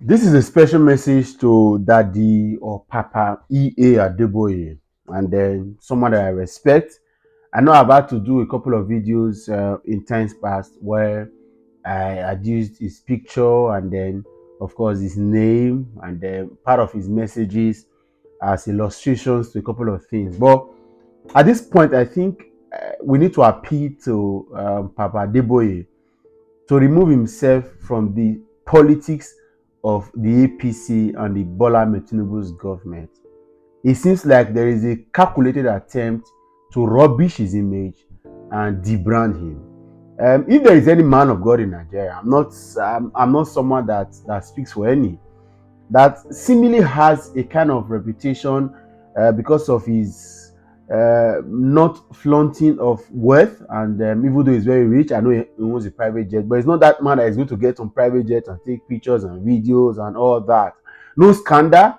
This is a special message to Daddy or Papa EA Adeboye, and then someone that I respect. I know I've had to do a couple of videos in times past where I had used his picture and then, of course, his name and then part of his messages as illustrations to a couple of things. But at this point, I think we need to appeal to Papa Adeboye to remove himself from the politics of the APC and the Bola Ahmed Tinubu's government. It seems like there is a calculated attempt to rubbish his image and debrand him. If there is any man of God in Nigeria, I'm not someone that speaks for any, that seemingly has a kind of reputation because of his not flaunting of wealth, and even though he's very rich, I know he owns a private jet, but it's not that man that is going to get on private jet and take pictures and videos and all that. No scandal,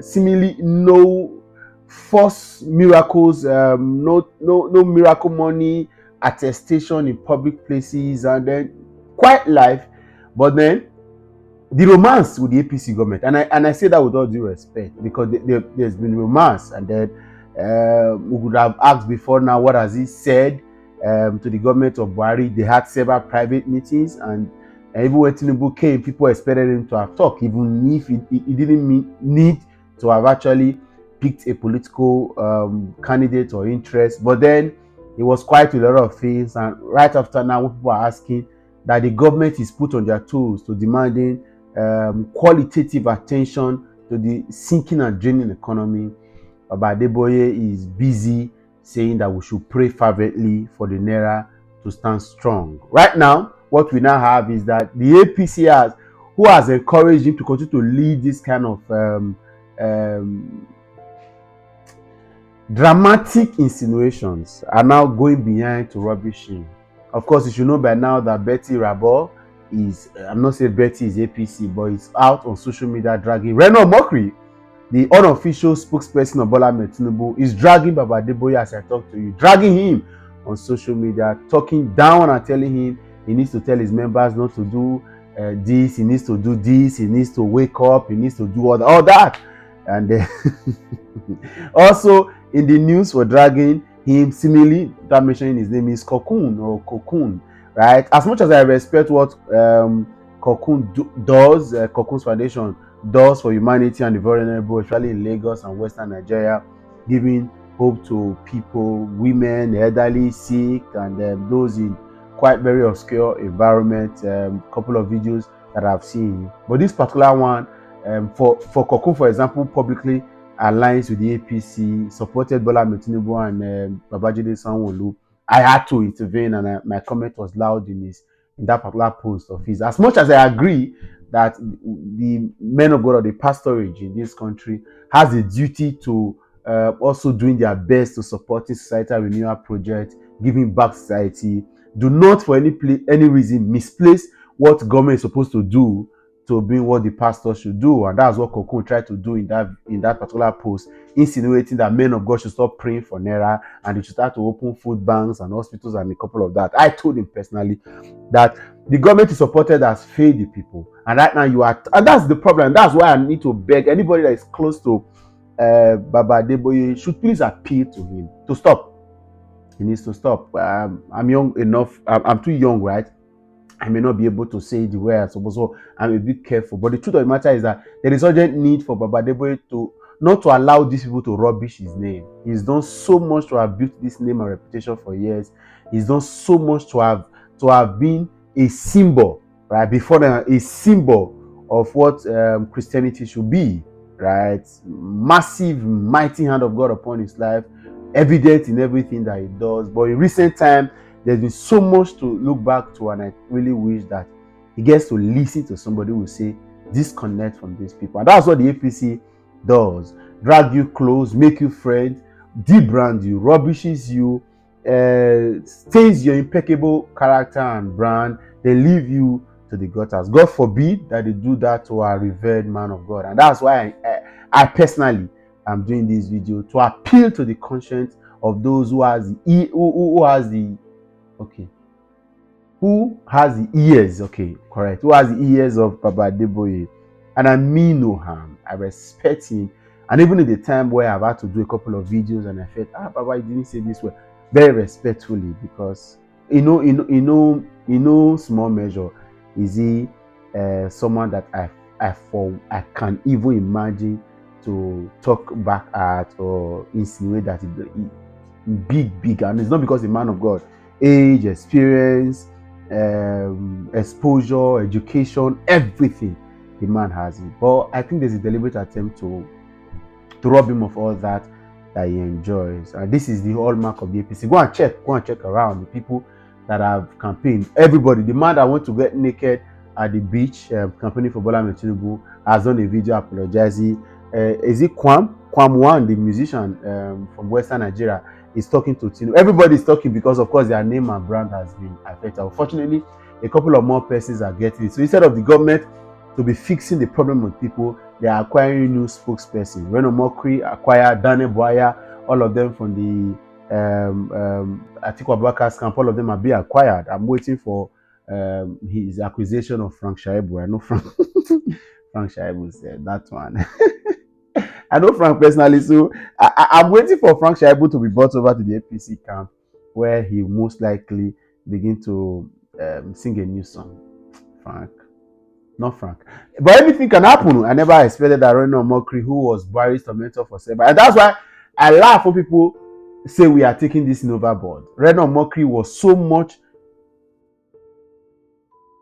seemingly no false miracles, no miracle money attestation in public places, and then quiet life. But then the romance with the APC government, and I say that with all due respect, because there's been romance, and then we could have asked before now, what has he said to the government of Buhari? They had several private meetings, and even when Tinubu came, people expected him to have talked, even if he didn't need to have actually picked a political candidate or interest. But then he was quiet with a lot of things, and right after now, people are asking that the government is put on their toes to demanding qualitative attention to the sinking and draining economy. Baba Adeboye is busy saying that we should pray fervently for the Naira to stand strong. Right now, what we now have is that the APCs who has encouraged him to continue to lead this kind of um, dramatic insinuations are now going behind to rubbish him. Of course, you should know by now that Betty Rabor is, I'm not saying Betty is APC, but it's out on social media dragging Reno Mokri, the unofficial spokesperson of Bola Ahmed Tinubu, is dragging Baba Adeboye as I talk to you, dragging him on social media, talking down and telling him he needs to tell his members not to do this, he needs to do this, he needs to wake up, he needs to do all that. And also in the news for dragging him, seemingly, without mentioning his name, is Cocoon, right? As much as I respect what does, Cocoon's Foundation does for humanity and the vulnerable, especially in Lagos and Western Nigeria, giving hope to people, women, elderly, sick, and those in quite very obscure environment. Couple of videos that I've seen, but this particular one, for Cocoon, for example, publicly aligns with the APC, supported Bola Ahmed Tinubu and Babajide Sanwo-Olu. I had to intervene, and my comment was loud in that particular post of his. As much as I agree that the men of God or the pastorage in this country has a duty to also doing their best to supporting societal renewal project, giving back society. Do not for any reason misplace what government is supposed to do to being what the pastor should do, and that's what Cocoon tried to do in that particular post, insinuating that men of God should stop praying for Naira and they should start to open food banks and hospitals and a couple of that. I told him personally that the government is supported has failed the people, and right now you are, and that's the problem. That's why I need to beg anybody that is close to Baba Adeboye should please appeal to him to stop. He needs to stop. I'm young enough. I'm too young, right? I may not be able to say the way I suppose, so I'm a bit careful. But the truth of the matter is that there is urgent need for Baba Adeboye to not to allow these people to rubbish his name. He's done so much to have built this name and reputation for years. He's done so much to have been a symbol, right? Before then, a symbol of what Christianity should be, right? Massive, mighty hand of God upon his life, evident in everything that he does. But in recent time, there's been so much to look back to, and I really wish that he gets to listen to somebody who will say, disconnect from these people. And that's what the APC does. Drag you close, make you friend, debrand you, rubbishes you, stains your impeccable character and brand, they leave you to the gutters. God forbid that they do that to our revered man of God. And that's why I personally am doing this video, to appeal to the conscience of those who has the okay. who has the ears, okay, correct, who has the ears of Papa Adeboye, and I mean no harm. I respect him. And even in the time where I've had to do a couple of videos and I felt, Papa, you didn't say this well, very respectfully, because small measure is he someone that I can even imagine to talk back at or insinuate that big, and it's not because the man of God, age, experience, exposure, education, everything, the man has it. But I think there's a deliberate attempt to rob him of all that he enjoys. And this is the hallmark of the APC. Go and check around the people that have campaigned. Everybody, the man that went to get naked at the beach campaigning for Bola Ahmed Tinubu has done a video apologizing. Is it Kwam One, the musician from Western Nigeria, is talking to Tinubu. Everybody is talking because, of course, their name and brand has been affected. Unfortunately, a couple of more persons are getting it. So instead of the government to be fixing the problem with people, they are acquiring new spokesperson. Reno Mokri acquired Dane Boya, all of them from the Atiku Abubakar's camp, all of them are being acquired. I'm waiting for his acquisition of Frank Shaibu. I know Frank Frank Shaibu said that one. I know Frank personally, so I'm waiting for Frank Shaibu to be brought over to the APC camp, where he most likely begin to sing a new song. Frank. Not Frank. But anything can happen. I never expected that Reno Mokri, who was Barry's tormentor for Seba. And that's why I laugh when people say we are taking this in overboard. Reno Mokri was so much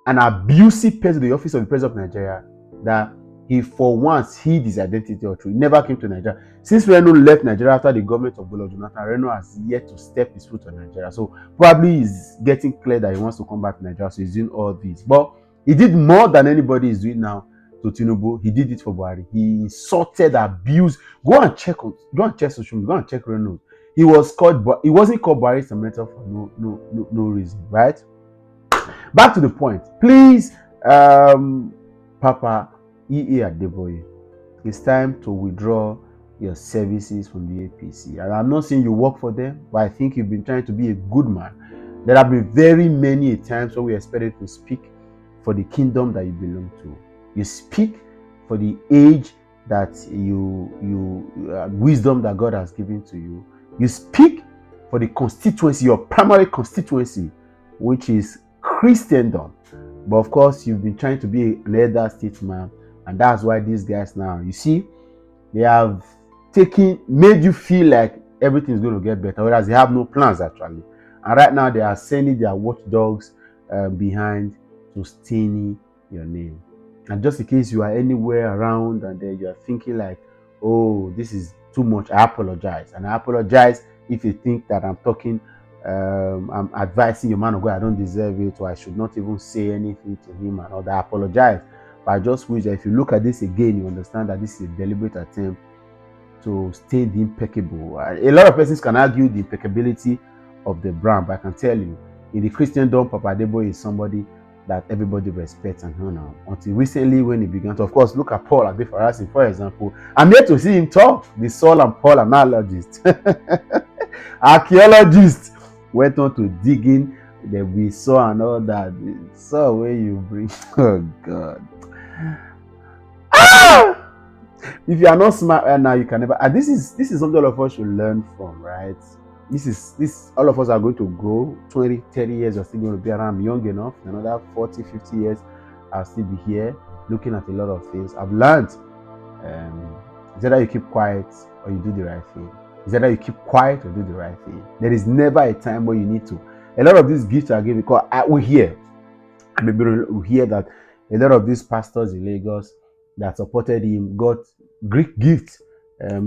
an abusive person to the office of the President of Nigeria that he for once hid his identity or truth. He never came to Nigeria. Since Reno left Nigeria after the government of Goodluck Jonathan, Reno has yet to step his foot on Nigeria. So probably he's getting clear that he wants to come back to Nigeria. So he's doing all this. But he did more than anybody is doing now to Tinubu. He did it for Buhari. He insulted, abused. Go and check social media. Go and check Reno. He wasn't called Buhari's tormentor for no reason, right? Back to the point. Please, Papa EA Adeboye, it's time to withdraw your services from the APC. And I'm not saying you work for them, but I think you've been trying to be a good man. There have been very many times when we expected to speak for the kingdom that you belong to. You speak for the age that wisdom that God has given to you. You speak for the constituency, your primary constituency, which is Christendom. But of course, you've been trying to be an elder statesman, and that's why these guys now, you see, they have made you feel like everything's going to get better, whereas they have no plans actually. And right now, they are sending their watchdogs behind to stain your name. And just in case you are anywhere around and then you are thinking like, oh, this is too much, I apologize. And I apologize if you think that I'm talking, I'm advising your man of God, I don't deserve it, or I should not even say anything to him and all that. I apologize. But I just wish that if you look at this again, you understand that this is a deliberate attempt to stay the impeccable. A lot of persons can argue the impeccability of the brand, but I can tell you, in the Christendom, Papa Adeboye is somebody that everybody respects and honor. Until recently, when he began to, of course, look at Paul Adefarasin, for example. I'm here to see him talk. The Saul and Paul analogist, archaeologist, went on to digging the we saw and all that. So where you bring, oh God. If you are not smart right now, you can never. And this is something all of us should learn from, right? This all of us are going to grow. 20, 30 years, you're still going to be around. I'm young enough. Another 40, 50 years, I'll still be here looking at a lot of things. I've learned. Is either you keep quiet or you do the right thing. Is either you keep quiet or do the right thing. There is never a time where you need to. A lot of these gifts are given because we hear that a lot of these pastors in Lagos that supported him got Greek gifts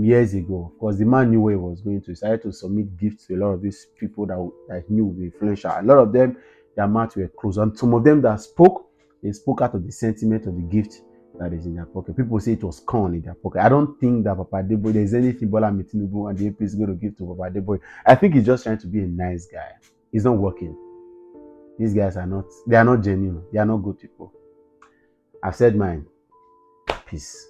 years ago. Because the man knew where he was going to. He started to submit gifts to a lot of these people that he knew would be influential. A lot of them, their mouths were closed. And some of them that spoke, they spoke out of the sentiment of the gift that is in their pocket. People say it was corn in their pocket. I don't think that Papa Adeboye, there's anything Bola Ahmed Tinubu and the AP is going to give to Papa Adeboye. I think he's just trying to be a nice guy. He's not working. These guys are not genuine. They are not good people. I've said mine. Peace.